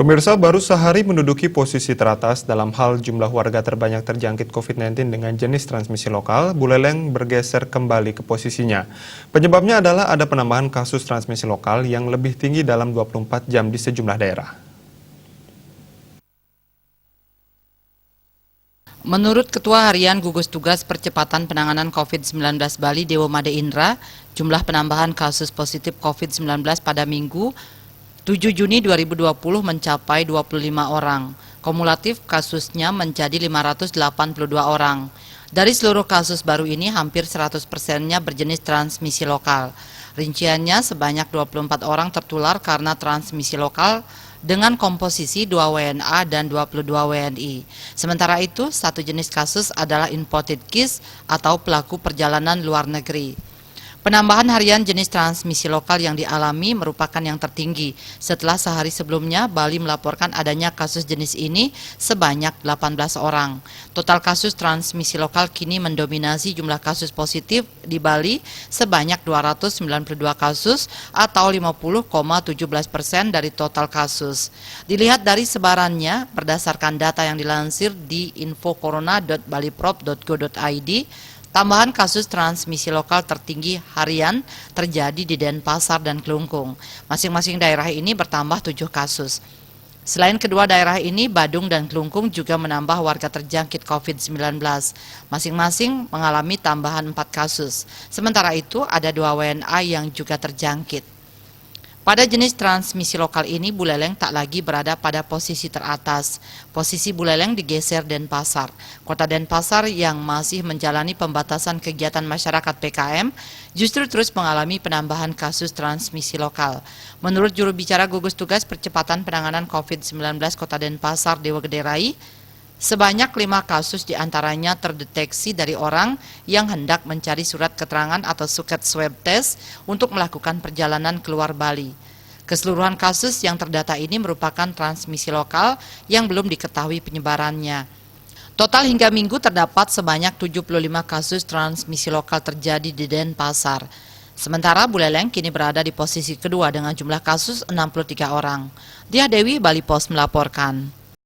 Pemirsa, baru sehari menduduki posisi teratas dalam hal jumlah warga terbanyak terjangkit COVID-19 dengan jenis transmisi lokal, Buleleng bergeser kembali ke posisinya. Penyebabnya adalah ada penambahan kasus transmisi lokal yang lebih tinggi dalam 24 jam di sejumlah daerah. Menurut Ketua Harian Gugus Tugas Percepatan Penanganan COVID-19 Bali, Dewo Made Indra, jumlah penambahan kasus positif COVID-19 pada Minggu 7 Juni 2020 mencapai 25 orang. Kumulatif kasusnya menjadi 582 orang. Dari seluruh kasus baru ini, hampir 100%-nya berjenis transmisi lokal. Rinciannya sebanyak 24 orang tertular karena transmisi lokal dengan komposisi 2 WNA dan 22 WNI. Sementara itu, satu jenis kasus adalah imported case atau pelaku perjalanan luar negeri. Penambahan harian jenis transmisi lokal yang dialami merupakan yang tertinggi setelah sehari sebelumnya Bali melaporkan adanya kasus jenis ini sebanyak 18 orang. Total kasus transmisi lokal kini mendominasi jumlah kasus positif di Bali sebanyak 292 kasus atau 50,17% dari total kasus. Dilihat dari sebarannya berdasarkan data yang dilansir di infocorona.baliprop.go.id, tambahan kasus transmisi lokal tertinggi harian terjadi di Denpasar dan Kelungkung. Masing-masing daerah ini bertambah 7 kasus. Selain kedua daerah ini, Badung dan Kelungkung juga menambah warga terjangkit COVID-19. Masing-masing mengalami tambahan 4 kasus. Sementara itu, ada 2 WNA yang juga terjangkit. Pada jenis transmisi lokal ini, Buleleng tak lagi berada pada posisi teratas. Posisi Buleleng digeser Denpasar. Kota Denpasar yang masih menjalani pembatasan kegiatan masyarakat PKM justru terus mengalami penambahan kasus transmisi lokal. Menurut juru bicara Gugus Tugas Percepatan Penanganan COVID-19 Kota Denpasar, Dewa Gede Rai, sebanyak 5 kasus diantaranya terdeteksi dari orang yang hendak mencari surat keterangan atau suket swab test untuk melakukan perjalanan keluar Bali. Keseluruhan kasus yang terdata ini merupakan transmisi lokal yang belum diketahui penyebarannya. Total hingga Minggu terdapat sebanyak 75 kasus transmisi lokal terjadi di Denpasar. Sementara Buleleng kini berada di posisi kedua dengan jumlah kasus 63 orang. Dia Dewi, Bali Pos melaporkan.